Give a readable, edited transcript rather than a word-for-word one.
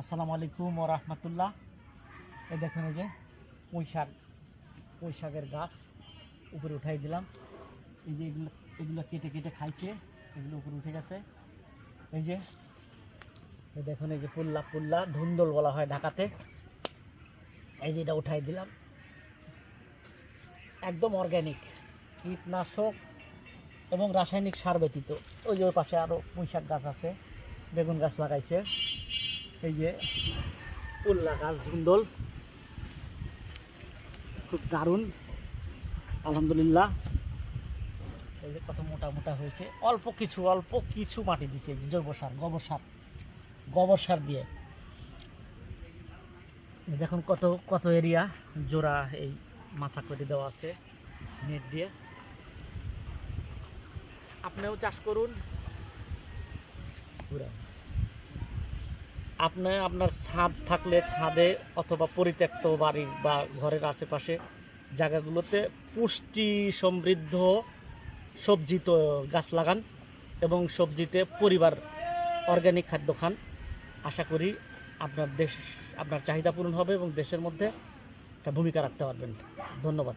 আসসালামু আলাইকুম ওয়া রাহমাতুল্লাহ। এই দেখুন, এই যে পুঁই শাকের গাছ উপরে উঠাই দিলাম। এই যে এগুলো কেটে কেটে খাইছে, এগুলো উপরে উঠে গেছে। এই যে দেখুন, এই যে পুল্লা পুল্লা ধুন্দল বলা হয় ঢাকাতে। এই যে এটা উঠাই দিলাম, একদম অর্গ্যানিক, কীটনাশক এবং রাসায়নিক সার ব্যতীত। ওই যে ওই পাশে আরও পুঁই শাক গাছ আছে, বেগুন গাছ লাগাইছে। এই যে পুল্লা গাছ ধুন্দল, খুব দারুণ, আলহামদুলিল্লাহ। এই যে কত মোটা মোটা হয়েছে, অল্প কিছু মাটি দিছে, জৈব সার, গোবর সার দিয়ে। দেখুন কত কত এরিয়া জোড়া এই মাচা করে দেওয়া আছে নেট দিয়ে। আপনিও চাষ করুন। আপনি আপনার ছাদ থাকলে ছাদে অথবা পরিত্যক্ত বাড়ি বা ঘরের আশেপাশে জায়গাগুলোতে পুষ্টি সমৃদ্ধ সবজি তো গাছ লাগান এবং সবজিতে পরিবার অর্গ্যানিক খাদ্য খান। আশা করি আপনার চাহিদা পূরণ হবে এবং দেশের মধ্যে একটা ভূমিকা রাখতে পারবেন। ধন্যবাদ।